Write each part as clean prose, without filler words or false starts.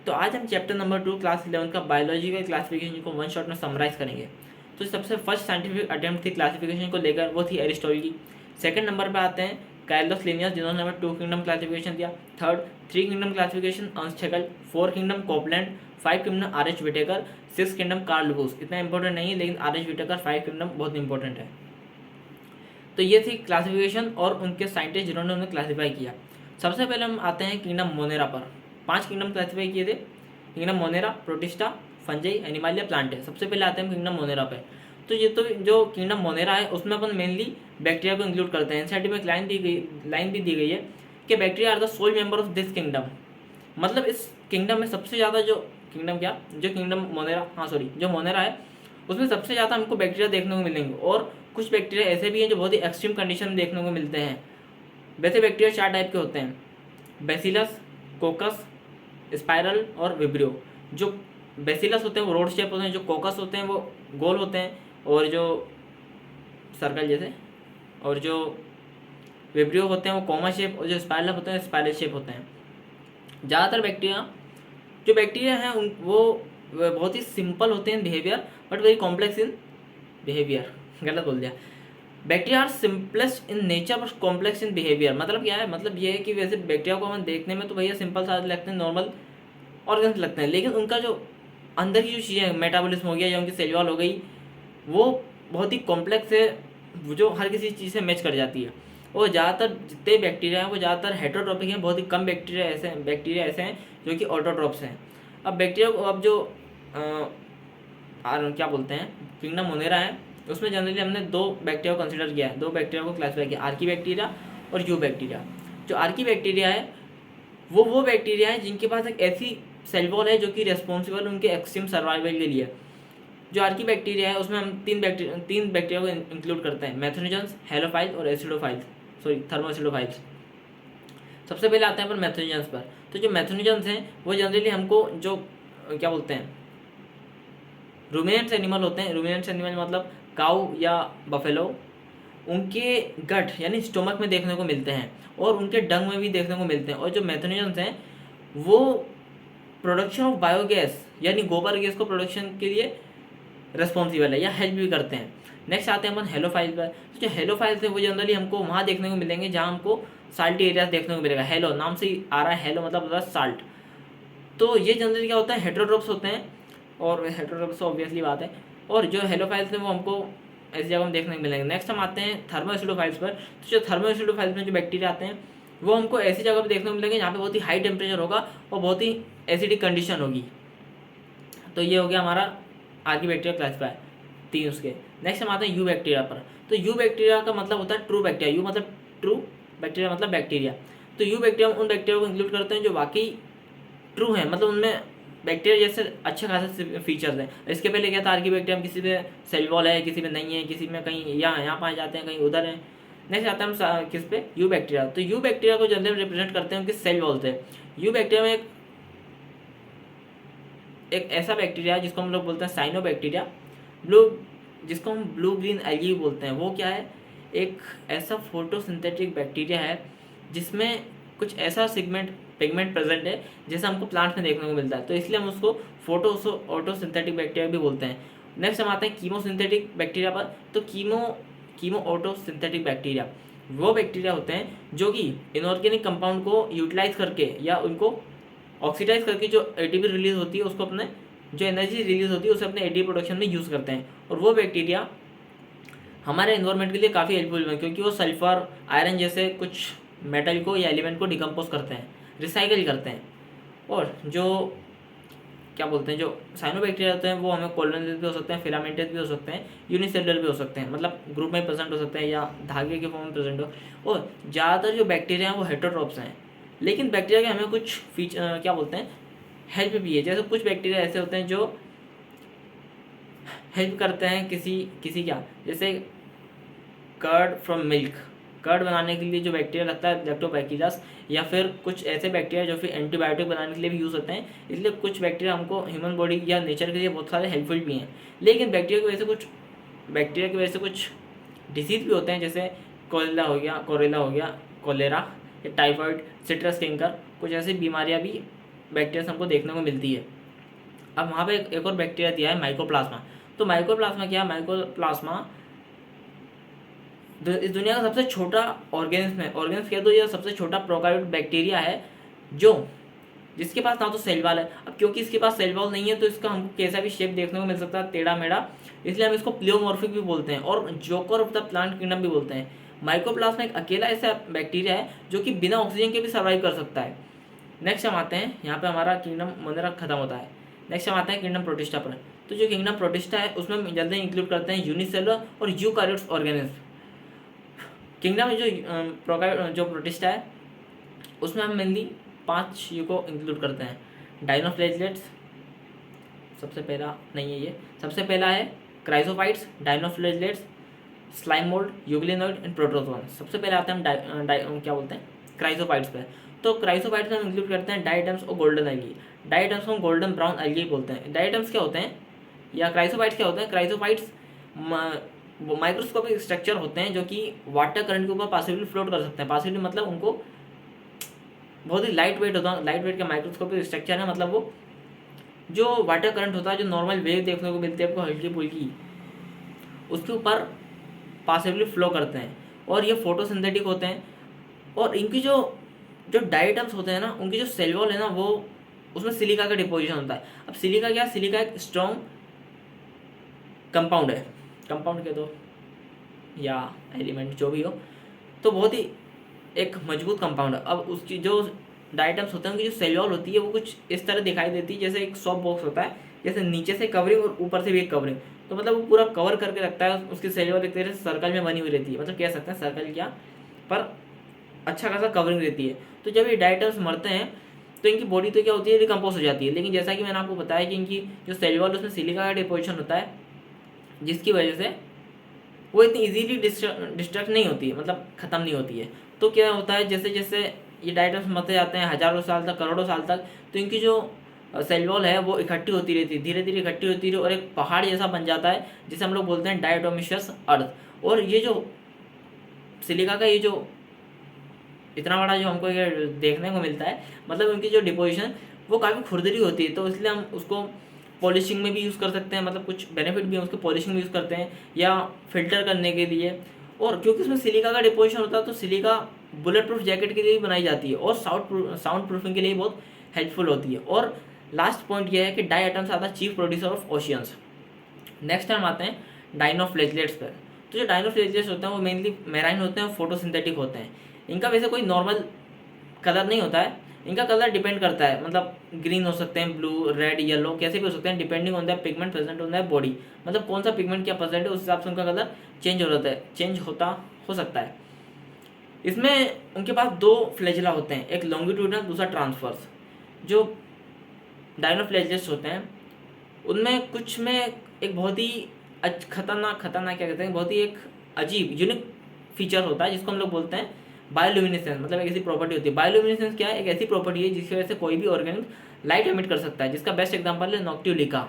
तो आज हम चैप्टर नंबर 2 क्लास 11 का बायोलॉजी का क्लासिफिकेशन को वन शॉट में समराइज करेंगे। तो सबसे फर्स्ट साइंटिफिक अटेम्प्ट थी क्लासिफिकेशन को लेकर, वो थी एरिस्टोटल की। सेकंड नंबर पे आते हैं कार्लोस लिनियस, जिन्होंने हमें 2 किंगडम क्लासिफिकेशन दिया। Third 3 kingdom classification Ernst Haeckel, 4 kingdom Copeland, 5 kingdom R H. Whittaker, 6 kingdom Carl Lubus. इतना इंपॉर्टेंट नहीं है, लेकिन आर.एच. व्हिटेकर 5 किंगडम बहुत इंपॉर्टेंट है। तो ये थी क्लासिफिकेशन और उनके साइंटिस्ट जिन्होंने उन्हें क्लासीफाई किया। सबसे पहले हम आते हैं किंगडम मोनेरा पर। 5 किंगडम क्लासीफाई किए थे, kingdom Monera, protista, fungi, Animalia, Plantae. सबसे पहले आते हैं किंगडम मोनेरा पे। तो ये तो जो किंगडम मोनेरा है उसमें अपन मेनली बैक्टीरिया को इंक्लूड करते हैं। एनसीईआरटी में एक लाइन भी दी गई है कि bacteria are the sole member of this kingdom. मतलब इस किंगडम में सबसे ज़्यादा जो किंगडम मोनेरा, जो मोनेरा है उसमें सबसे ज़्यादा हमको बैक्टीरिया देखने को मिलेंगे। और कुछ बैक्टीरिया ऐसे भी हैं जो बहुत ही एक्सट्रीम कंडीशन में देखने को मिलते हैं। वैसे बैक्टीरिया 4 टाइप के होते हैं, बेसिलस, कोकस, स्पाइरल और विब्रियो। जो बेसिलस होते हैं वो रोड शेप होते हैं, जो कोकस होते हैं वो गोल होते हैं और जो सर्कल जैसे, और जो विब्रियो होते हैं वो कॉमा शेप, और जो स्पाइरल होते हैं स्पाइरल शेप होते हैं। ज़्यादातर बैक्टीरिया हैं वो बहुत ही सिंपल होते हैं behaviour, but very complex in behaviour. गलत बोल दिया। Bacteria are simplest in nature but complex in behaviour. मतलब क्या है, मतलब ये है कि वैसे बैक्टीरिया को हम देखने में तो भैया सिंपल सा लगते हैं, नॉर्मल ऑर्गन्स लगते हैं, लेकिन उनका जो अंदर की जो चीज़ें, मेटाबॉलिज्म हो गया या उनकी सेल वॉल हो गई, वो बहुत ही कॉम्प्लेक्स है, जो हर किसी चीज़ से मैच कर जाती है। और ज़्यादातर जितने बैक्टीरिया हैं वो ज़्यादातर हेटरोट्रॉपिक हैं। बहुत ही कम बैक्टीरिया ऐसे हैं जो कि ऑटोट्रॉप्स हैं। अब बैक्टीरिया को अब जो क्या बोलते हैं, किंगडम मोनेरा है, उसमें जनरली हमने 2 बैक्टीरिया को कंसिडर किया है, 2 बैक्टीरिया को क्लासिफाई किया, आर्की बैक्टीरिया और यू बैक्टीरिया। जो आर्की बैक्टीरिया है वो बैक्टीरिया है जिनके पास एक ऐसी सेल वॉल है जो कि रेस्पॉन्सिबल उनके एक्सट्रीम सर्वाइवल के लिए। जो आर्की बैक्टीरिया है उसमें हम 3 बैक्टीरिया को इंक्लूड करते हैं, मैथोनिजन्स, हेलोफाइल्स और थर्मोएसिडोफाइल्स। सबसे पहले आते हैं अपन मैथोनिजन्स पर। तो जो मैथोनिजन्स हैं वो जनरली हमको जो क्या बोलते हैं, रूमिनेंट्स एनिमल होते हैं। रूमिनेंट्स एनिमल मतलब काऊ या बफेलो, उनके गट यानी स्टोमक में देखने को मिलते हैं और उनके डंग में भी देखने को मिलते हैं। और जो मैथोनिजन्स हैं वो प्रोडक्शन ऑफ बायोगैस यानी गोबर गैस को प्रोडक्शन के लिए रिस्पॉन्सिबल है या हेल्प भी करते हैं। नेक्स्ट आते हैं अपन हेलोफाइल पर। तो जो हेलोफाइल्स हैं वो जनरली हमको वहाँ देखने को मिलेंगे जहाँ हमको साल्टी एरियाज देखने को मिलेगा। हेलो नाम से ही आ रहा है, हेलो मतलब होता है साल्ट। तो ये जनरली क्या होता है, हेटेरोट्रोप्स होते हैं, और हेटेरोट्रोप्स ऑब्वियसली बात है। और जो हेलोफाइल्स हैं वो हमको ऐसी जगह में देखने को मिलेंगे। नेक्स्ट हम आते हैं थर्मोएसिडोफाइल्स पर। तो जो थर्मोएसिडोफाइल्स में जो बैक्टीरिया आते हैं वो हमको ऐसी जगह पर देखने को मिलेंगे जहाँ पे बहुत ही हाई टेम्परेचर होगा और बहुत ही एसिडिक कंडीशन होगी। तो ये हो गया हमारा आर्की बैक्टीरिया क्लासिफाई, 3 उसके। नेक्स्ट हम आते हैं यू बैक्टीरिया पर। तो यू बैक्टीरिया का मतलब होता है ट्रू बैक्टीरिया। यू मतलब ट्रू, बैक्टीरिया मतलब बैक्टीरिया। तो यू बैक्टीरिया उन बैक्टीरिया को इंक्लूड करते हैं जो वाकई ट्रू है, मतलब उनमें बैक्टीरिया जैसे अच्छे खासे फीचर्स हैं। इसके पहले क्या था, आर्की बैक्टीरिया किसी पे सेल वॉल है, किसी में नहीं है, किसी में कहीं यहाँ पाए जाते हैं, कहीं उधर है। नेक्स्ट आता है हम किस पे, यू बैक्टीरिया। तो यू बैक्टीरिया को जनरली रिप्रेजेंट करते हैं उनके सेल वॉल से। यू बैक्टीरिया में एक ऐसा बैक्टीरिया है जिसको हम लोग बोलते हैं साइनो बैक्टीरिया, जिसको हम ब्लू ग्रीन एल्गी बोलते हैं। वो क्या है, एक ऐसा फोटोसिंथेटिक बैक्टीरिया है जिसमें कुछ ऐसा पिगमेंट प्रेजेंट है जैसा हमको प्लांट में देखने को मिलता है, तो इसलिए हम उसको ऑटोसिंथेटिक बैक्टीरिया भी बोलते हैं। नेक्स्ट हम आते हैं कीमोसिंथेटिक बैक्टीरिया पर। तो कीमो ऑटोसिंथेटिक बैक्टीरिया वो बैक्टीरिया होते हैं जो कि इनऑर्गेनिक कंपाउंड को यूटिलाइज करके या उनको ऑक्सीडाइज करके जो एटीपी रिलीज होती है उसको अपने जो एनर्जी रिलीज होती है उसे अपने एटीपी प्रोडक्शन में यूज़ करते हैं। और वो बैक्टीरिया हमारे एनवायरनमेंट के लिए काफ़ी हेल्पफुल है, क्योंकि वो सल्फर, आयरन जैसे कुछ मेटल को या एलिमेंट को डिकम्पोज करते हैं, रिसाइकिल करते हैं। और जो क्या बोलते हैं, जो साइनोबैक्टीरिया होते हैं वो हमें कोलोनेटेड भी हो सकते हैं, फिलामेंटेड भी हो सकते हैं, यूनिसेलुलर भी हो सकते हैं, मतलब ग्रुप में प्रेजेंट हो सकते हैं या धागे के फॉर्म में प्रेजेंट हो। और ज़्यादातर जो बैक्टीरिया हैं वो हेटेरोट्रोप्स हैं, लेकिन बैक्टीरिया के हमें कुछ क्या बोलते हैं, हेल्प भी है। जैसे कुछ बैक्टीरिया ऐसे होते हैं जो हेल्प करते हैं किसी क्या, जैसे कर्ड फ्रॉम मिल्क, कर्ड बनाने के लिए जो बैक्टीरिया लगता है लैक्टोबैक्टीरियास, या फिर कुछ ऐसे बैक्टीरिया जो फिर एंटीबायोटिक बनाने के लिए भी यूज़ होते हैं। इसलिए कुछ बैक्टीरिया हमको ह्यूमन बॉडी या नेचर के लिए बहुत सारे हेल्पफुल भी हैं। लेकिन बैक्टीरिया की वजह से कुछ डिसीज भी होते हैं, जैसे कोरेला हो गया, कोलेरा या टाइफाइड, सिट्रस कैंकर, कुछ ऐसी बीमारियां भी बैक्टीरिया हमको देखने को मिलती है। अब वहाँ पे एक और बैक्टीरिया दिया है माइकोप्लाज्मा। तो माइकोप्लाज्मा क्या है? माइकोप्लाज्मा इस दुनिया का सबसे छोटा ऑर्गेनिज्म है। ऑर्गेनिज्म कह दो, यह सबसे छोटा प्रोकैरियोटिक बैक्टीरिया है जिसके पास ना तो सेल वॉल है। अब क्योंकि इसके पास सेल वॉल नहीं है तो इसका हमको कैसा भी शेप देखने को मिल सकता है, टेढ़ा मेढ़ा, इसलिए हम इसको प्लियोमॉर्फिक भी बोलते हैं और joker of the plant kingdom भी बोलते हैं। माइकोप्लाज्मा एक अकेला ऐसा बैक्टीरिया है जो कि बिना ऑक्सीजन के भी सर्वाइव कर सकता है। नेक्स्ट हम आते हैं, यहाँ पे हमारा किंगडम वगैरह खत्म होता है। नेक्स्ट हम आते हैं किंगडम प्रोटिस्टा पर। तो जो किंगडम प्रोटिस्टा है उसमें हम जल्दी इंक्लूड करते हैं यूनिसेलुलर और यूकारियोट्स ऑर्गेनिज्म। किंगडम जो प्रोटिस्टा है उसमें हम मेनली 5 यू को इंक्लूड करते हैं। डायनोफ्लैजेलेट्स सबसे पहला नहीं है, ये सबसे पहला है chrysophytes, dinoflagellates, slime mould, euglenoid and protozoa. सबसे पहले आते हैं हम क्या बोलते हैं, क्राइसोफाइट्स पे। तो क्राइसोफाइट्स में हम इंक्लूड करते हैं डायटम्स और गोल्डन एल्गी। डायटम्स को गोल्डन ब्राउन एल्गी बोलते हैं। डायटम्स क्या होते हैं या क्राइसोफाइट्स क्या होते हैं? क्राइसोफाइट्स माइक्रोस्कोपिक स्ट्रक्चर होते हैं जो कि वाटर करंट के ऊपर पॉसिबली फ्लोट कर सकते हैं। पॉसिबली मतलब उनको बहुत ही लाइट वेट होता है, लाइट वेट का माइक्रोस्कोपिक स्ट्रक्चर है। मतलब वो जो वाटर करंट होता है, जो नॉर्मल वेव देखने को मिलती है आपको हल्की फुल्की, उसके ऊपर पॉसिबली फ्लो करते हैं और ये फोटोसिंथेटिक होते हैं। और इनकी जो डायटम्स होते हैं ना, उनकी जो सेल वॉल है ना, वो उसमें सिलिका का डिपोजिशन होता है। अब सिलिका क्या? सिलिका एक स्ट्रॉन्ग कंपाउंड है, कंपाउंड के दो या एलिमेंट जो भी हो, तो बहुत ही एक मजबूत कंपाउंड है। अब उसकी जो डायटम्स होते हैं उनकी जो सेल वॉल होती है वो कुछ इस तरह दिखाई देती है जैसे एक सॉफ्ट बॉक्स होता है, जैसे नीचे से कवरिंग और ऊपर से भी एक कवरिंग। तो मतलब वो पूरा कवर करके रखता है, उसकी सेल वॉल एक तरह से सर्कल में बनी हुई रहती है। मतलब कह सकते हैं सर्कल क्या, पर अच्छा खासा कवरिंग रहती है। तो जब ये डायटम्स मरते हैं तो इनकी बॉडी तो क्या होती है, डिकम्पोज हो जाती है। लेकिन जैसा कि मैंने आपको बताया कि इनकी जो सेल वॉल उसमें सिलिका का डिपोजिशन होता है, जिसकी वजह से वो इतनी इजीली डिस्ट्रक्ट नहीं होती है, मतलब ख़त्म नहीं होती है। तो क्या होता है, जैसे जैसे ये डायटम्स मरते जाते हैं हज़ारों साल तक, करोड़ों साल तक, तो इनकी जो सेल वॉल है वो इकट्ठी होती रहती है, धीरे धीरे इकट्ठी होती रही और एक पहाड़ जैसा बन जाता है, जिसे हम लोग बोलते हैं डायटोमिशियस अर्थ। और ये जो सिलिका का ये जो इतना बड़ा जो हमको ये देखने को मिलता है, मतलब उनकी जो डिपोजिशन वो काफ़ी खुरदरी होती है। तो इसलिए हम उसको पॉलिशिंग में भी यूज़ कर सकते हैं, मतलब कुछ बेनिफिट भी है उसके, पॉलिशिंग में यूज़ करते हैं या फिल्टर करने के लिए। और क्योंकि उसमें सिलिका का डिपोजिशन होता है तो सिलिका बुलेट प्रूफ जैकेट के लिए भी बनाई जाती है और साउंड प्रूफिंग के लिए बहुत हेल्पफुल होती है। और लास्ट पॉइंट यह है कि diatoms are the chief producer of oceans. Next time आते हैं डायनोफ्लैजेलेट्स पर। तो जो डायनोफ्लैजेलेट्स होते हैं वो मेनली मेराइन होते हैं और फोटोसिंथेटिक होते हैं। इनका वैसे कोई नॉर्मल कलर नहीं होता है, इनका कलर डिपेंड करता है, मतलब ग्रीन हो सकते हैं, ब्लू, रेड, येलो, कैसे भी हो सकते हैं, depending on the pigment present on the body. मतलब कौन सा पिगमेंट क्या प्रेजेंट है उस हिसाब से उनका कलर चेंज होता हो सकता है। इसमें उनके पास 2 फ्लैजिला होते हैं, एक लॉन्गिट्यूडनल, दूसरा ट्रांसवर्स। जो डायनोफ्लैजेलेट्स होते हैं उनमें कुछ में एक बहुत ही खतरनाक क्या कहते हैं, बहुत ही एक अजीब यूनिक फीचर होता है जिसको हम लोग बोलते हैं बायोल्यूमिनेसेंस। मतलब एक ऐसी प्रॉपर्टी होती है। बायोल्यूमिनेसेंस क्या है? एक ऐसी प्रॉपर्टी है जिसकी वजह से कोई भी ऑर्गेनिज्म लाइट एमिट कर सकता है, जिसका बेस्ट एग्जांपल है नॉक्टियोलिका।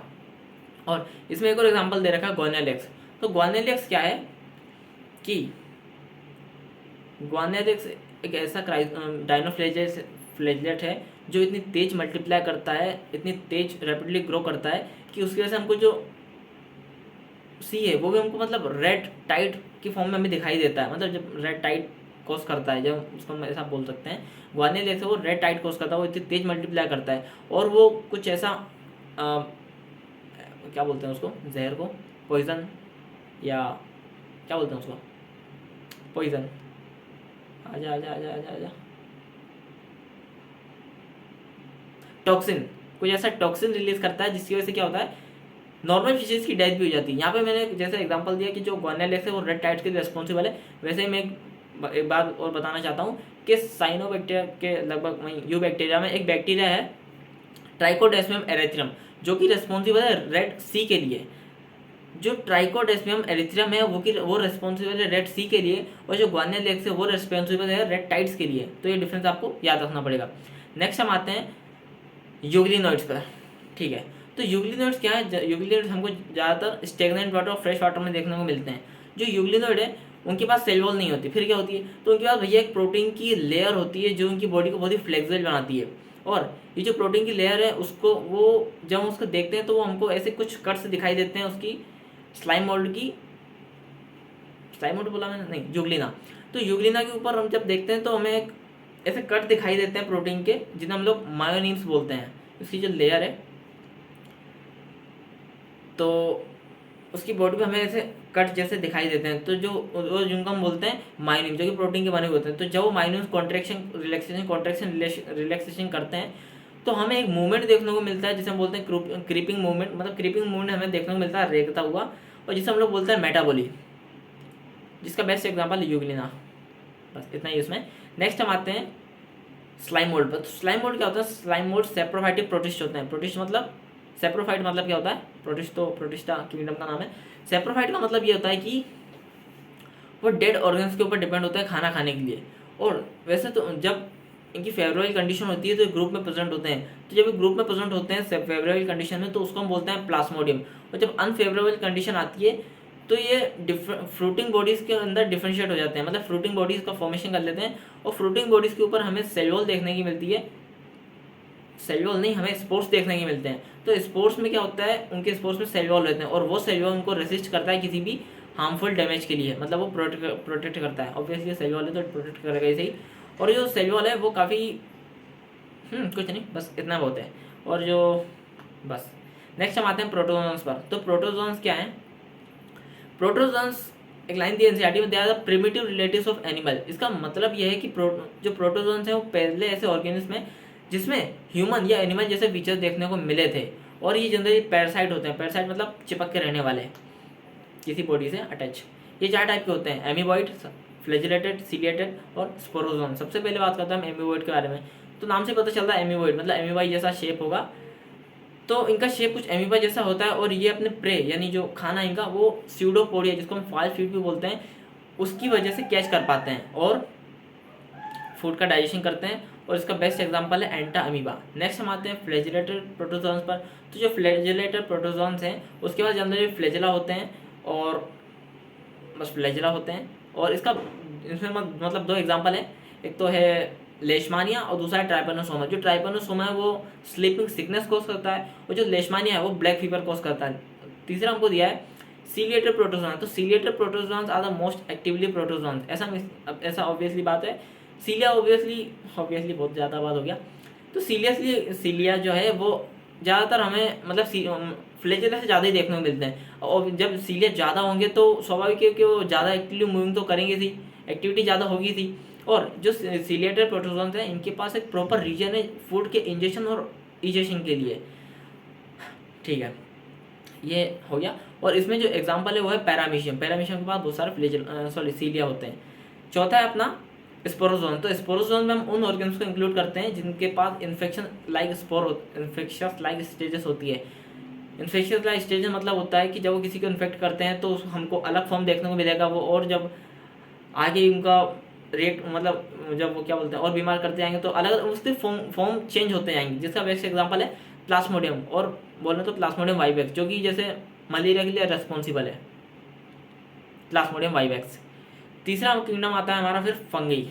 और इसमें एक और एग्जांपल दे रखा है ग्वानिलेक्स। तो ग्वानिलेक्स क्या है कि ग्वानिलेक्स एक ऐसा डायनोफ्लैजेलेट है जो इतनी तेज मल्टीप्लाई करता है, इतनी तेज रैपिडली ग्रो करता है कि उसकी वजह से हमको जो सी है वो भी हमको मतलब रेड टाइड की फॉर्म में हमें दिखाई देता है। मतलब जब रेड टाइड कॉज करता है, जब उसको हम ऐसा बोल सकते हैं, ग्वानिलेक्स वो रेड टाइड कॉज करता है, वो इतनी तेज मल्टीप्लाई करता है। और वो कुछ ऐसा क्या बोलते हैं उसको, जहर को, पॉइजन, या क्या बोलते हैं उसको, पॉइजन, आजा आजा आजा आजा आजा टॉक्सिन, कुछ ऐसा टॉक्सिन रिलीज करता है जिसकी वजह से क्या होता है, नॉर्मल फिशेज की डेथ भी हो जाती है। यहाँ पे मैंने जैसे एग्जांपल दिया कि जो ग्वानिलेक्स है वो रेड टाइड्स के लिए रिस्पॉन्सिबल है, वैसे ही मैं एक बात और बताना चाहता हूँ कि साइनोबैक्टीरिया के लगभग वहीं यू बैक्टीरिया में एक बैक्टीरिया है ट्राइकोडेस्मियम एरिथ्रियम, जो कि रिस्पॉन्सिबल है रेड सी के लिए। जो ट्राइकोडेस्मियम एरिथ्रियम है वो रिस्पॉन्सिबल है रेड सी के लिए, और जो ग्वानिलेक्स है वो रिस्पॉन्सिबल है रेड टाइड्स के लिए। तो ये डिफरेंस आपको याद रखना पड़ेगा। नेक्स्ट हम आते हैं यूग्लिनोइड्स पर। ठीक है, तो यूग्लिनोइड्स क्या है? यूग्लिनोइड्स हमको ज़्यादातर स्टेगनेंट वाटर और फ्रेश वाटर में देखने को मिलते हैं। जो यूग्लिनोइड है उनके पास सेल वॉल नहीं होती, फिर क्या होती है, तो उनके पास भैया एक प्रोटीन की लेयर होती है जो उनकी बॉडी को बहुत ही फ्लेक्सिबल बनाती है। और ये जो प्रोटीन की लेयर है उसको वो जब हम उसको देखते हैं तो वो हमको ऐसे कुछ कट्स दिखाई देते हैं उसकी स्लाइम मोल्ड की, स्लाइम मोल्ड बोला मैंने, नहीं, यूग्लिना। तो यूग्लिना के ऊपर हम जब देखते हैं तो हमें एक ऐसे कट दिखाई देते हैं प्रोटीन के, जिन्हें हम लोग मायोनीम्स बोलते हैं। इसकी जो लेयर है तो उसकी बॉडी पे हमें ऐसे कट जैसे दिखाई देते हैं, तो जो वो जिनको हम बोलते हैं मायोनीम, जो कि प्रोटीन के बने हुए होते हैं। तो जब वो मायोनीम्स कॉन्ट्रैक्शन रिलैक्सेशन करते हैं तो हमें एक मूवमेंट देखने को मिलता है जिसे हम बोलते हैं क्रीपिंग मूवमेंट। मतलब क्रीपिंग मूवमेंट हमें देखने को मिलता है रेगता हुआ, और जिसे हम लोग बोलते हैं मेटाबॉली, जिसका बेस्ट एग्जाम्पल यूग्लिना। बस इतना ही उसमें। नेक्स्ट हम आते हैं स्लाइम मोल्ड पर। तो स्लाइम मोल्ड क्या होता है? स्लाइम मोल्ड सेप्रोफाइटिक प्रोटिस्ट होते हैं। प्रोटिस्ट मतलब, सेप्रोफाइट मतलब क्या होता है? प्रोटिस्ट तो प्रोटिस्टा किंगडम का नाम है। सेप्रोफाइट का मतलब ये होता है कि वो डेड ऑर्गन्स के ऊपर डिपेंड होता है खाना खाने के लिए। और वैसे तो जब इनकी फेवरेबल कंडीशन होती है तो ग्रुप में प्रेजेंट होते हैं। तो जब ग्रुप में प्रेजेंट होते हैं फेवरेबल कंडीशन में तो उसको हम बोलते हैं प्लाज्मोडियम। और जब अनफेवरेबल कंडीशन आती है तो ये फ्रूटिंग बॉडीज के अंदर डिफरेंशिएट हो जाते हैं, मतलब फ्रूटिंग बॉडीज का फॉर्मेशन कर लेते हैं। और फ्रूटिंग बॉडीज के ऊपर हमें सेल्यूल देखने की मिलती है, सेल्यूल नहीं, हमें स्पोर्स देखने के मिलते हैं। तो स्पोर्स में क्या होता है, उनके स्पोर्स में सेल्यूल रहते हैं और वो सेल्यूल उनको रेसिस्ट करता है किसी भी हार्मफुल डैमेज के लिए, मतलब वो प्रोटेक्ट करता है। ऑब्वियसली सेल्यूल है तो प्रोटेक्ट करेगा ही सही। और जो सेल्यूल है वो काफ़ी कुछ नहीं, बस इतना बहुत है। और जो बस नेक्स्ट हम आते हैं प्रोटोजोन्स पर। तो प्रोटोजोन्स क्या हैं? प्रोटोजोन्स एक लाइन दी एनसीईआरटी में, they are the primitive relatives of animal. इसका मतलब यह है कि जो प्रोटोजोन्स हैं वो पहले ऐसे ऑर्गेनिज्म हैं जिसमें ह्यूमन या एनिमल जैसे फीचर्स देखने को मिले थे। और ये जनरली पैरासाइट होते हैं। पैरासाइट मतलब चिपक के रहने वाले, किसी बॉडी से अटैच। ये 4 टाइप के होते हैं: एमीबॉइड, फ्लैजिलेटेड, सीलिएटेड और स्पोरोजोन। सबसे पहले बात करते हैं हम एमीबॉइड के बारे में। तो नाम से पता चलता है एमीबॉइड मतलब एमीबाई जैसा शेप होगा। तो इनका शेप कुछ एमीबा जैसा होता है और ये अपने प्रे यानी जो खाना इनका वो स्यूडोपोडिया, जिसको हम फास्ट फूड भी बोलते हैं, उसकी वजह से कैच कर पाते हैं और फूड का डाइजेशन करते हैं। और इसका बेस्ट एग्जांपल है एंटा अमीबा। नेक्स्ट हम आते हैं फ्लैजिलेटेड प्रोटोजोन्स पर। तो जो फ्लैजिलेटेड प्रोटोजोन्स हैं उसके बाद जनरली फ्लैजिला होते हैं, और बस फ्लैजिला होते हैं। और इसका इसमें मतलब 2 एग्जांपल हैं, एक तो है लेशमानिया और दूसरा है ट्राइपेनोसोमा। जो ट्राइपेनोसोमा है वो स्लीपिंग सिकनेस कोज करता है, और जो लेशमानिया है वो ब्लैक फीवर कोज करता है। तीसरा हमको दिया है सीलिएटेड प्रोटोजोन। तो ciliated protozoans are the most actively protozoans. ऐसा ऑब्वियसली बात है। सीलिया ऑब्वियसली बहुत ज़्यादा बात हो गया। तो सीलिया जो है वो ज़्यादातर हमें मतलब फ्लैजिला से ज़्यादा ही देखने को मिलते हैं। और जब सीलिया ज़्यादा होंगे तो स्वाभाविक है कि वो ज़्यादा एक्टिवली मूविंग तो करेंगे थी, एक्टिविटी ज़्यादा होगी थी। और जो सीलिएटेड प्रोटोजोन्स हैं इनके पास एक प्रॉपर रीजन है फूड के इंजेक्शन और इजेक्शन के लिए। ठीक है, ये हो गया। और इसमें जो एग्जांपल है वो है पैरामीशियम। पैरामीशियम के पास बहुत सारे सीलिया होते हैं। चौथा है अपना स्पोरोजोन। तो स्पोरोजोन में हम उन ऑर्गेन्स को इंक्लूड करते हैं जिनके पास इन्फेक्शियस लाइक स्टेजेस होती है। इन्फेक्शियस लाइक स्टेजेस मतलब होता है कि जब वो किसी को इन्फेक्ट करते हैं तो हमको अलग फॉर्म देखने को मिलेगा वो, और जब आगे उनका रेट मतलब जब वो क्या बोलते हैं और बीमार करते जाएंगे तो अलग उसके फॉर्म चेंज होते जाएंगे। जिसका बेस्ट एग्जांपल है प्लाज्मोडियम, और बोलना तो प्लाज्मोडियम वाइवेक्स, जो कि जैसे मलेरिया के लिए रेस्पॉन्सिबल है, प्लाज्मोडियम वाइवेक्स। तीसरा किंगडम आता है हमारा फिर फंगी।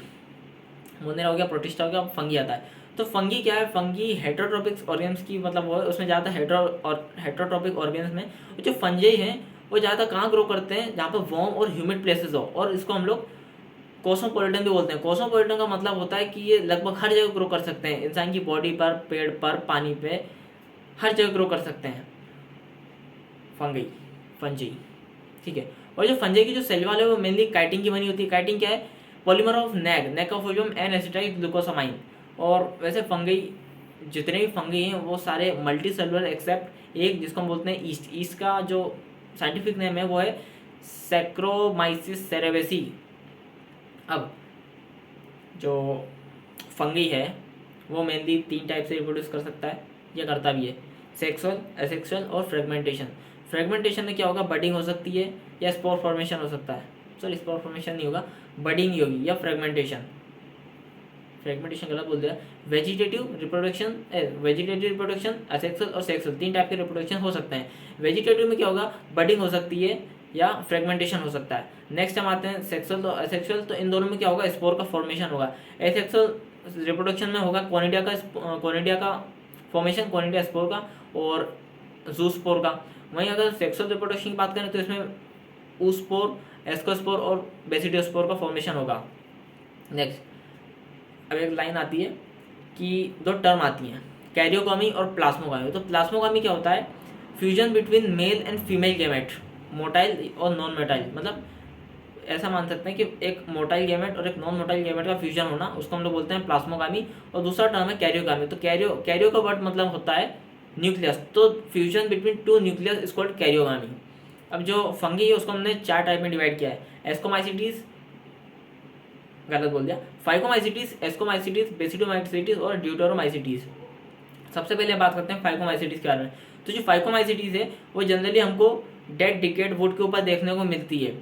मोनेरा हो गया, प्रोटिस्टा हो गया, फंगी आता है। तो फंगी क्या है? फंगी हेटरोट्रोपिक ऑर्गेन्स की मतलब वो है, उसमें ज़्यादा हेटरोट्रोपिक ऑर्गेन्स में जो फंजी हैं वो ज़्यादा कहाँ ग्रो करते हैं? जहाँ पर वार्म और ह्यूमिड प्लेसेस हो, और इसको हम लोग कॉस्मोपॉलिटन भी बोलते हैं। कॉस्मोपॉलिटन का मतलब होता है कि ये लगभग हर जगह ग्रो कर सकते हैं, इंसान की बॉडी पर, पेड़ पर, पानी पे, हर जगह ग्रो कर सकते हैं फंजी। ठीक है। और जो फंजी की जो सेल वॉल है वो मेनली काइटिन की बनी होती है। काइटिन क्या है? पॉलीमर ऑफ नेकोफोबियम एंड एसिटाइल ग्लूकोसामाइन। और वैसे फंगी जितने भी फंगी हैं वो सारे मल्टी सेलुलर एक्सेप्ट एक, जिसको हम बोलते हैं ईस्ट। ईस्ट का जो साइंटिफिक नेम है वो है सैक्रोमाइसिस सेरेवेसी। अब जो फंगी है वो मेनली 3 टाइप से रिप्रोड्यूस कर सकता है, या करता भी है: सेक्सुअल, एसेक्सुअल और फ्रेगमेंटेशन। फ्रेगमेंटेशन में क्या होगा? बडिंग हो सकती है या स्पोर फॉर्मेशन हो सकता है। सॉरी, स्पोर फॉर्मेशन नहीं होगा, बडिंग ही होगी या फ्रेगमेंटेशन। फ्रेगमेंटेशन गलत बोल दिया। वेजिटेटिव रिप्रोडक्शन, असेक्सुअल और सेक्सुअल 3 टाइप के रिप्रोडक्शन हो सकते हैं। वेजिटेटिव में क्या होगा? बडिंग हो सकती है या फ्रेगमेंटेशन हो सकता है। नेक्स्ट हम आते हैं सेक्सुअल तो असेक्सुअल। तो इन दोनों में क्या होगा? स्पोर का फॉर्मेशन होगा। एसेक्सुअल रिप्रोडक्शन में होगा कोनिडिया का फॉर्मेशन, कोनिडिया स्पोर का और जूस्पोर का। वहीं अगर सेक्सुअल रिप्रोडक्शन की बात करें तो इसमें ऊस्पोर, एस्कोस्पोर और बेसिडियोस्पोर का फॉर्मेशन होगा। नेक्स्ट अब एक लाइन आती है कि दो टर्म आती हैं, कैरियोगामी और प्लाज्मोगामी। तो प्लाज्मोगामी क्या होता है? Fusion between male and female gamete, motile और नॉन मोटाइल। मतलब ऐसा मान सकते हैं कि एक मोटाइल गैमेट और एक नॉन मोटाइल गैमेट का फ्यूजन होना, उसको हम लोग बोलते हैं प्लाज्मोगामी। और दूसरा टर्म है कैरियोगामी। तो कैरियो का वर्ड मतलब होता है न्यूक्लियस, तो fusion between two nucleus is called karyogamy. अब जो फंगी है उसको हमने 4 टाइप में डिवाइड किया है, एस्कोमाइसिटीज, गलत बोल दिया, फाइकोमाइसिटीज, एस्कोमाइसिटीज, बेसिडोमाइसिटीज और ड्यूटेरोमाइसिटीज। सबसे पहले बात करते हैं फाइकोमाइसिटीज के बारे में। तो जो फाइकोमाइसिटीज है वो जनरली हमको डेड डिकेड वुड के ऊपर देखने को मिलती है।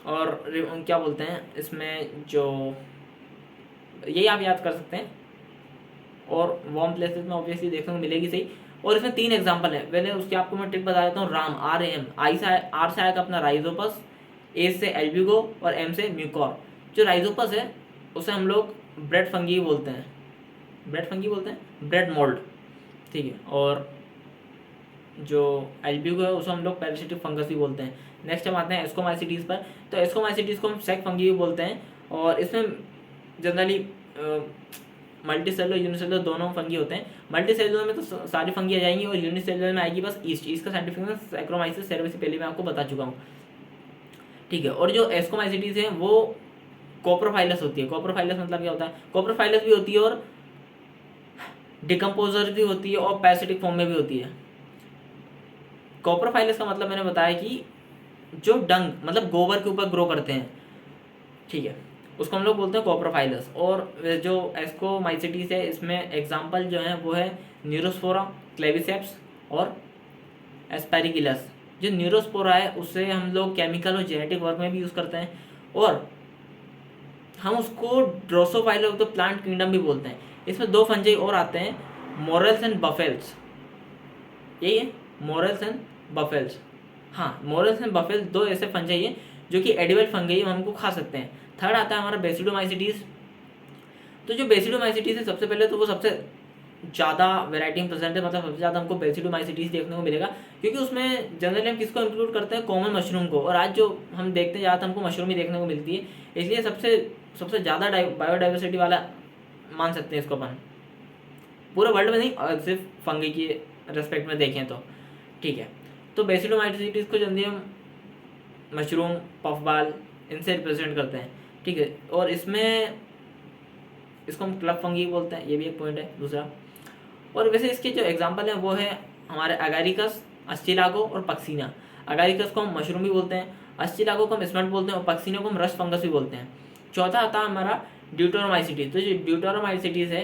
और क्या बोलते हैं इसमें, जो यही आप याद कर सकते हैं, और वार्म प्लेसेस में ऑब्वियसली देखने को मिलेगी सही। और इसमें 3 एग्जांपल है, पहले उसके आपको मैं ट्रिक बता देता हूँ। राम, RAM, आर से आएगा अपना राइजोपस, ए से एल्ब्यूगो और एम से म्यूकोर। जो राइजोपस है उसे हम लोग ब्रेड फंगी बोलते हैं, ब्रेड मोल्ड, ठीक है। और जो एल्ब्यूगो है उसे हम लोग पैरासिटिक फंगस भी बोलते हैं। नेक्स्ट हम आते हैं एस्कोमाइसिटीज पर। तो एस्कोमाइसिटीज को हम सेक फंगी भी बोलते हैं। और इसमें जनरली मल्टी सेलुलर, यूनिसेलुलर दोनों फंगी होते हैं। मल्टी सेलुलर में तो सारी फंगी आ जाएंगी और यूनिसेलुलर में आएगी बस ईस्ट का साइंटिफिक नेम सैक्रोमाइसिस सेरेविस, पहले मैं आपको बता चुका हूँ, ठीक है। और जो एस्कोमाइसिटीज है वो कोप्रोफाइलस होती है। कोप्रोफाइलस मतलब क्या होता है? कोप्रोफाइलस भी होती है और डिकम्पोजर भी होती है और पैरासिटिक फॉर्म में भी होती है। कोप्रोफाइलस का मतलब मैंने बताया कि जो डंग मतलब गोबर के ऊपर ग्रो करते हैं, ठीक है, उसको हम लोग बोलते हैं कोप्रोफाइलस। और जो एस्कोमाइसिटीज है इसमें एग्जांपल जो है वो है न्यूरोस्पोरा, क्लेविसेप्स और एस्पेरिगिलस। जो न्यूरोस्पोरा है उससे हम लोग केमिकल और जेनेटिक वर्क में भी यूज़ करते हैं, और हम उसको ड्रोसोफाइला ऑफ द प्लांट किंगडम भी बोलते हैं। इसमें 2 फंजाई और आते हैं, मोरल्स एंड बफेल्स। यही है, मोरल्स एंड बफेल्स। हाँ, मोरल्स एंड बफेल्स 2 ऐसे फंजाई हैं जो कि एडिबल फंजाई हम उनको खा सकते हैं। थर्ड आता है हमारा बेसिडोमाइसिटीज। तो जो बेसिडोमाइसिटीज है सबसे पहले तो वो सबसे ज़्यादा वैरायटी में प्रेजेंट है, मतलब सबसे ज़्यादा हमको बेसिडोमाइसिटीज देखने को मिलेगा, क्योंकि उसमें जनरली हम किसको इंक्लूड करते हैं? कॉमन मशरूम को। और आज जो हम देखते हैं ज़्यादातर हमको मशरूम ही देखने को मिलती है, इसलिए सबसे ज़्यादा बायोडाइवर्सिटी वाला मान सकते हैं इसको अपन, पूरे वर्ल्ड में नहीं, सिर्फ फंगी की रेस्पेक्ट में देखें तो, ठीक है। तो बेसिडोमाइसिटीज को जल्दी हम मशरूम, पफबाल, इनसे रिप्रेजेंट करते हैं, ठीक है। और इसमें इसको हम क्लब फंगी बोलते हैं, ये भी एक पॉइंट है दूसरा। और वैसे इसके जो एग्जांपल हैं वो है हमारे अगारिकस, अस्चिलागो और पक्सीना। अगारिकस को हम मशरूम भी बोलते हैं, अस्चिलागो को हम स्मट बोलते हैं और पक्सीना को हम रस्ट फंगस भी बोलते हैं। चौथा आता है हमारा ड्यूटेरोमाइसिटीज। तो जो ड्यूटेरोमाइसिटीज है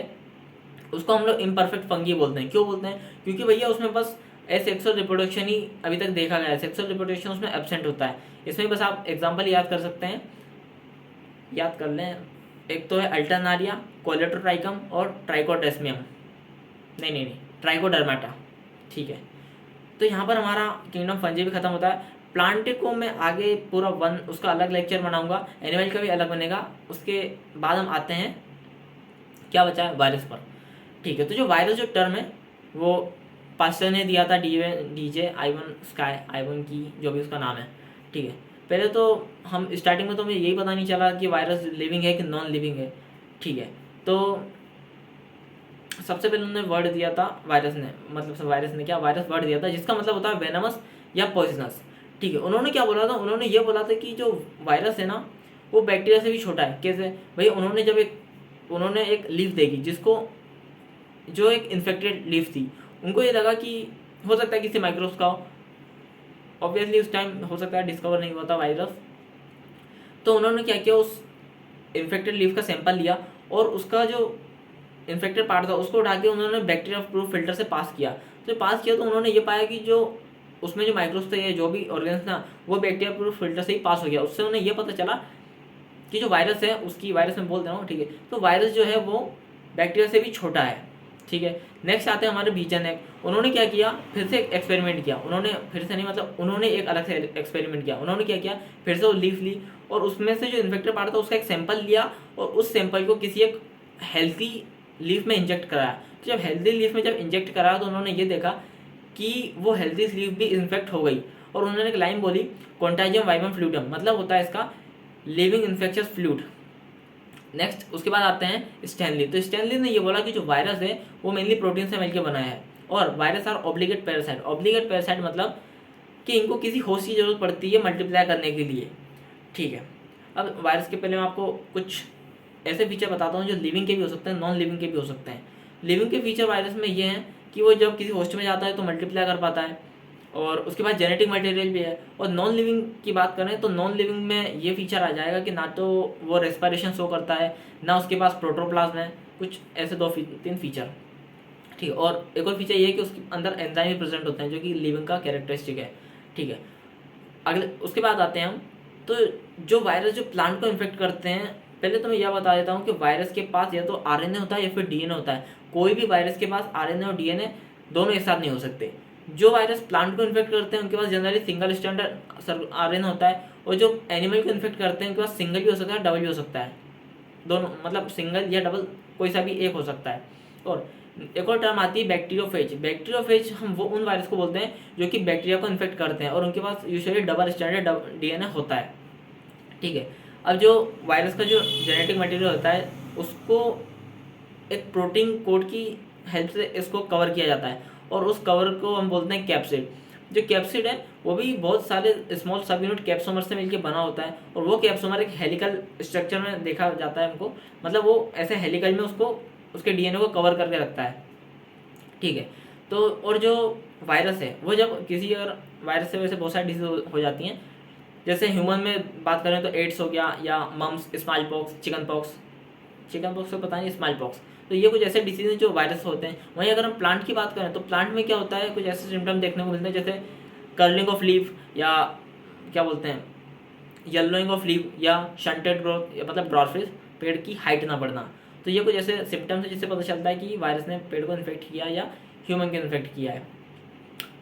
उसको हम लोग इम्परफेक्ट फंगी बोलते हैं। क्यों बोलते हैं? क्योंकि भैया उसमें बस सेक्सुअल रिप्रोडक्शन ही अभी तक देखा गया है, सेक्सुअल रिप्रोडक्शन उसमें एब्सेंट होता है। इसमें बस आप एग्जांपल याद कर सकते हैं, याद कर लें, एक तो है अल्टरनारिया, कोलेटोट्राइकम और ट्राइकोडेस्मियम, नहीं ट्राइकोडर्माटा, ठीक है। तो यहाँ पर हमारा किंगडम फंजी भी खत्म होता है। प्लांट को मैं आगे पूरा उसका अलग लेक्चर बनाऊंगा, एनिमल का भी अलग बनेगा। उसके बाद हम आते हैं क्या बचा है, वायरस पर, ठीक है। तो जो वायरस जो टर्म है वो पास्टर ने दिया था, DJ आइवन स्काई, आइवन की जो भी उसका नाम है, ठीक है। पहले तो हम स्टार्टिंग में तो हमें यही पता नहीं चला कि वायरस लिविंग है कि नॉन लिविंग है, ठीक है। तो सबसे पहले उन्होंने वर्ड दिया था वायरस ने क्या वायरस वर्ड दिया था जिसका मतलब होता है वेनमस या पॉइजनस, ठीक है। उन्होंने क्या बोला था? उन्होंने ये बोला था कि जो वायरस है ना वो बैक्टीरिया से भी छोटा है। कैसे भाई? उन्होंने एक लीफ देखी जिसको, जो एक इन्फेक्टेड लीफ थी, उनको ये लगा कि हो सकता है किसी माइक्रोब्स का हो। ऑब्वियसली उस टाइम हो सकता है डिस्कवर नहीं हुआ था वायरस। तो उन्होंने क्या किया, उस इन्फेक्टेड लीफ का सैंपल लिया और उसका जो इन्फेक्टेड पार्ट था उसको उठा के उन्होंने बैक्टीरिया प्रूफ फिल्टर से पास किया। तो उन्होंने ये पाया कि जो उसमें जो माइक्रोब्स थे, जो भी ऑर्गेन्स था, वो बैक्टीरिया प्रूफ फिल्टर से ही पास हो गया। उससे उन्हें ये पता चला कि जो वायरस है उसकी, वायरस में बोल रहा हूँ, ठीक है, तो वायरस जो है वो बैक्टीरिया से भी छोटा है, ठीक है। नेक्स्ट आते हैं हमारे बीजनएक। उन्होंने क्या किया, फिर से एक एक्सपेरिमेंट किया। उन्होंने फिर से नहीं, मतलब उन्होंने एक अलग से एक्सपेरिमेंट किया। उन्होंने क्या किया, फिर से वो लीफ ली और उसमें से जो इन्फेक्टेड पार्ट था उसका एक सैंपल लिया और उस सैंपल को किसी एक हेल्थी लीफ में इंजेक्ट कराया। तो जब हेल्थी लीफ में जब इंजेक्ट कराया तो उन्होंने ये देखा कि वो हेल्थी लीफ भी इन्फेक्ट हो गई, और उन्होंने एक लाइन बोली कॉन्टाजियम वाइबम फ्लूइडम, मतलब होता है इसका लिविंग इन्फेक्शियस फ्लूइड। नेक्स्ट उसके बाद आते हैं स्टैनली। तो स्टैनली ने ये बोला कि जो वायरस है वो मेनली प्रोटीन से मिलकर बना है, और virus are obligate parasite. Obligate parasite मतलब कि इनको किसी होस्ट की जरूरत पड़ती है मल्टीप्लाई करने के लिए। ठीक है, अब वायरस के पहले मैं आपको कुछ ऐसे फीचर बताता हूँ जो लिविंग के भी हो सकते हैं, नॉन लिविंग के भी हो सकते हैं। लिविंग के फीचर वायरस में ये हैं कि वो जब किसी होस्ट में जाता है तो मल्टीप्लाई कर पाता है, और उसके बाद जेनेटिक मटेरियल भी है। और नॉन लिविंग की बात करें तो नॉन लिविंग में ये फीचर आ जाएगा कि ना तो वो रेस्पिरेशन शो करता है, ना उसके पास प्रोटोप्लाज्म है, कुछ ऐसे तीन फीचर। ठीक है, और एक और फीचर ये है कि उसके अंदर एंजाइम भी प्रेजेंट होते हैं जो कि लिविंग का कैरेक्टरिस्टिक है। ठीक है, अगले उसके बाद आते हैं हम, तो जो वायरस जो प्लांट को इन्फेक्ट करते हैं, पहले तो मैं यह बता देता हूँ कि वायरस के पास या तो आरएनए होता है या फिर डीएनए होता है। कोई भी वायरस के पास आरएनए और डीएनए दोनों एक साथ नहीं हो सकते। जो वायरस प्लांट को इन्फेक्ट करते हैं उनके पास जनरली सिंगल स्टैंडर्ड आरएनए होता है, और जो एनिमल को इन्फेक्ट करते हैं उनके पास सिंगल भी हो सकता है, डबल भी हो सकता है, दोनों मतलब सिंगल या डबल कोई सा भी एक हो सकता है। और एक और टर्म आती है बैक्टीरियोफेज। बैक्टीरियोफेज हम वो उन वायरस को बोलते हैं जो कि बैक्टीरिया को इन्फेक्ट करते हैं, और उनके पास यूजुअली डबल स्टैंडर्ड डीएनए होता है। ठीक है, अब जो वायरस का जो जेनेटिक मटेरियल होता है उसको एक प्रोटीन कोड की हेल्प से इसको कवर किया जाता है, और उस कवर को हम बोलते हैं कैप्सिड। जो कैप्सिड है वो भी बहुत सारे स्मॉल सब यूनिट कैप्सोमर से मिलकर बना होता है, और वो कैप्सोमर एक हेलिकल स्ट्रक्चर में देखा जाता है हमको, मतलब वो ऐसे हेलिकल में उसको उसके डीएनए को कवर करके रखता है। ठीक है, तो और जो वायरस है वो जब किसी अगर वायरस से वैसे बहुत सारी डिजीज हो जाती हैं, जैसे ह्यूमन में बात करें तो एड्स हो गया, या mumps, smallpox, chickenpox तो पता नहीं, स्मॉल पॉक्स, तो ये कुछ ऐसे डिसीज हैं जो वायरस होते हैं। वहीं अगर हम प्लांट की बात करें तो प्लांट में क्या होता है, कुछ ऐसे सिम्टम देखने को मिलते हैं जैसे कर्लिंग ऑफ लीफ, या क्या बोलते हैं येलोइंग ऑफ लीफ, या शंटेड ग्रोथ, मतलब ड्वार्फिश, पेड़ की हाइट ना बढ़ना। तो ये कुछ ऐसे सिम्टम्स है जिससे पता चलता है कि वायरस ने पेड़ को इन्फेक्ट किया या ह्यूमन को इन्फेक्ट किया है।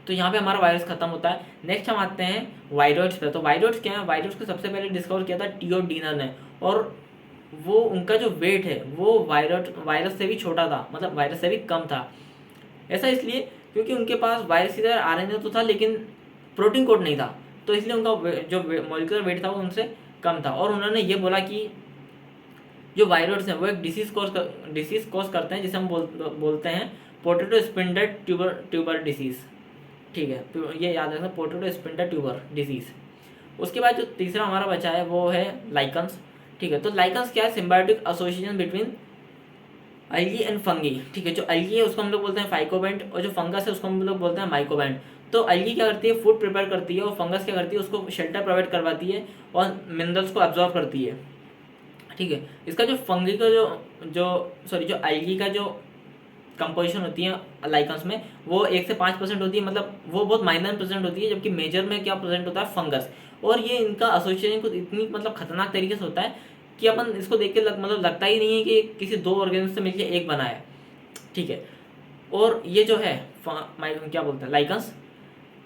तो यहाँ पे हमारा वायरस खत्म होता है। नेक्स्ट हम आते हैं वायरॉइड्स पे। तो वायरॉइड्स क्या है, वायरॉइड्स को सबसे पहले डिस्कवर किया था टीओ डीनर ने, और वो उनका जो वेट है वो वायरस से भी छोटा था, मतलब वायरस से भी कम था। ऐसा इसलिए क्योंकि उनके पास वायरस की तरह आरएनए तो था लेकिन प्रोटीन कोड नहीं था, तो इसलिए उनका जो मॉलिक्यूलर वेट था वो उनसे कम था। और उन्होंने ये बोला कि जो वायरस हैं वो एक डिसीज कॉज करते हैं जिसे हम बोलते हैं पोटैटो स्पिंडर ट्यूबर डिसीज। ठीक है, तो ये याद रखना, पोटैटो स्पिंडर ट्यूबर डिसीज। उसके बाद जो तीसरा हमारा बचा है वो है लाइकन्स। ठीक है, तो लाइकन्स क्या है, symbiotic association between algae and fungi. ठीक है, जो अल्गी है उसको हम लोग बोलते हैं फाइकोबैंड, और जो फंगस है उसको हम लोग बोलते हैं माइकोबैंड। तो अल्गी क्या करती है, फूड प्रिपेयर करती है, और फंगस क्या करती है, उसको शेल्टर प्रोवाइड करवाती है और मिनरल्स को एब्जॉर्व करती है। ठीक है, इसका जो फंगी का जो अल्गी का जो कंपोजिशन होती है लाइकन्स में, वो 1 से 5% होती है, मतलब वो बहुत माइनर प्रेजेंट होती है, जबकि मेजर में क्या प्रेजेंट होता है, फंगस। और ये इनका एसोसिएशन कुछ इतनी मतलब खतरनाक तरीके से होता है कि अपन इसको देख के मतलब लगता ही नहीं है कि किसी दो ऑर्गेनिज्म से मिलकर एक बना है। ठीक है, और ये जो है क्या बोलते हैं लाइकन्स,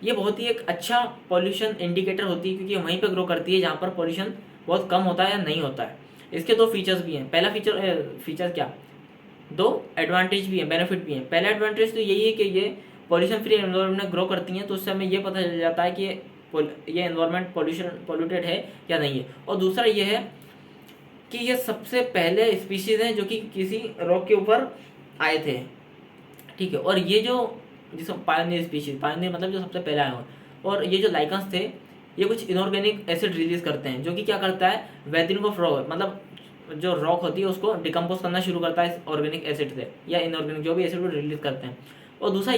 ये बहुत ही एक अच्छा पॉल्यूशन इंडिकेटर होती है, क्योंकि वहीं पर ग्रो करती है जहाँ पर पॉल्यूशन बहुत कम होता है या नहीं होता है। इसके दो फीचर्स भी हैं। पहला फीचर क्या, दो एडवांटेज भी हैं, बेनिफिट भी हैं। पहला एडवांटेज तो यही है कि ये पॉल्यूशन फ्री एनवायरनमेंट में ग्रो करती हैं, तो उससे हमें ये पता चल जाता है कि ये एनवायरनमेंट पोल्यूटेड है या नहीं है। और दूसरा ये है कि ये सबसे पहले स्पीशीज हैं जो कि किसी रॉक के ऊपर आए थे। ठीक है, और ये जो जिसको पायनियर स्पीशीज, पायनियर मतलब जो सबसे पहले आए हो, और ये जो लाइकन्स थे ये कुछ इनऑर्गेनिक एसिड रिलीज करते हैं, जो कि क्या करता है, वेदरिंग ऑफ रॉक, मतलब जो रॉक होती है उसको डिकम्पोज करना शुरू करता है ऑर्गेनिक एसिड से, या इनऑर्गेनिक जो भी एसिड वो रिलीज करते हैं। और दूसरा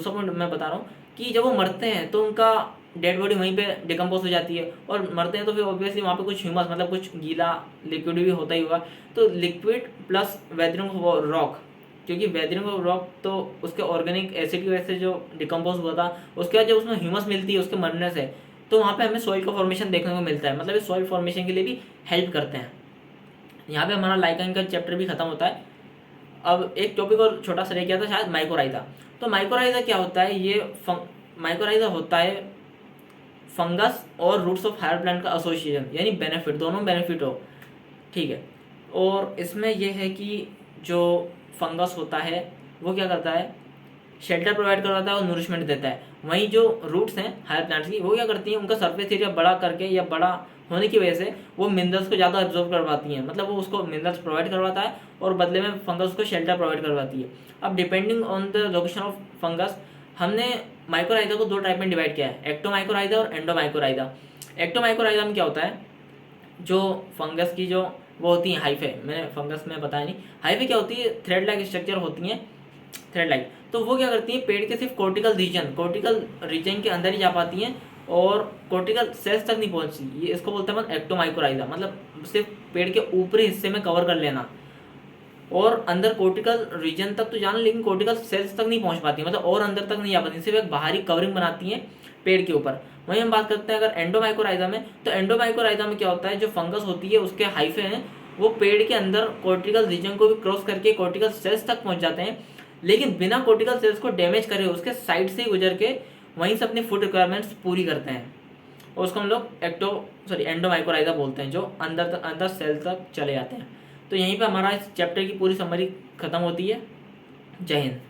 पॉइंट मैं बता रहा हूँ कि जब वो मरते हैं तो उनका डेड बॉडी वहीं पे डिकम्पोज हो जाती है, और मरते हैं तो फिर ऑब्वियसली वहाँ पे कुछ ह्यूमस, मतलब कुछ गीला लिक्विड भी होता ही होगा। तो liquid plus weathering of rock, क्योंकि वेदरिंग ऑफ रॉक तो उसके ऑर्गेनिक एसिड की वजह से जो डिकम्पोज हुआ था, उसके बाद जब उसमें ह्यूमस मिलती है उसके मरने से, तो वहाँ पे हमें सॉइल का फॉर्मेशन देखने को मिलता है, मतलब ये सॉइल फॉर्मेशन के लिए भी हेल्प करते हैं। यहाँ पे हमारा लाइकन का चैप्टर भी खत्म होता है। अब एक टॉपिक और छोटा सा रह गया था शायद, माइकोराइजा। तो माइकोराइजा क्या होता है, ये माइकोराइजा होता है फंगस और रूट्स ऑफ हायर प्लांट का एसोसिएशन, यानी बेनिफिट, दोनों बेनिफिट हो। ठीक है, और इसमें यह है कि जो फंगस होता है वो क्या करता है, शेल्टर प्रोवाइड करवाता है और नूरिशमेंट देता है। वहीं जो रूट्स हैं हायर प्लांट्स की, वो क्या करती हैं, उनका सरफेस एरिया बड़ा करके या बड़ा होने की वजह से वो मिनरल्स को ज़्यादा एब्जॉर्ब करवाती हैं, मतलब वो उसको मिनरल्स प्रोवाइड करवाता है और बदले में फंगस को शेल्टर प्रोवाइड करवाती है। अब depending on the location of fungus, हमने माइक्रोराइजा को दो टाइप में डिवाइड किया है, एक्टोमाइक्रोराइजा और एंडोमाइक्रोराइजा। एक्टोमाइक्रोराइजा में क्या होता है, जो फंगस की जो वो होती है हाइफे, मैंने फंगस में बताया नहीं, हाइफे क्या होती है, थ्रेड लाइक स्ट्रक्चर होती हैं, थ्रेड लाइक। तो वो क्या करती है, पेड़ के सिर्फ कॉर्टिकल रीजन के अंदर ही जा पाती हैं और कॉर्टिकल सेल्स तक नहीं पहुंचती। ये इसको बोलते हैं एक्टोमाइक्रोराइजा, मतलब सिर्फ पेड़ के ऊपरी हिस्से में कवर कर लेना और अंदर कॉर्टिकल रीजन तक तो जाना, लेकिन कॉर्टिकल सेल्स तक नहीं पहुंच पाती, मतलब और अंदर तक नहीं आ पाती, सिर्फ एक बाहरी कवरिंग बनाती हैं पेड़ के ऊपर। वहीं हम बात करते हैं अगर एंडोमाइक्रोराइजा में, तो एंडोमाइक्रोराइजा में क्या होता है, जो फंगस होती है उसके हाइफे हैं वो पेड़ के अंदर कॉर्टिकल रीजन को भी क्रॉस करके कॉर्टिकल सेल्स तक पहुंच जाते हैं, लेकिन बिना कॉर्टिकल सेल्स को डैमेज करे उसके साइड से ही गुजर के वहीं से अपनी फूड रिक्वायरमेंट्स पूरी करते हैं, और उसको हम लोग एंडोमाइक्रोराइजा बोलते हैं, जो अंदर सेल तक चले जाते हैं। तो यहीं पे हमारा इस चैप्टर की पूरी समरी खत्म होती है। जय हिंद।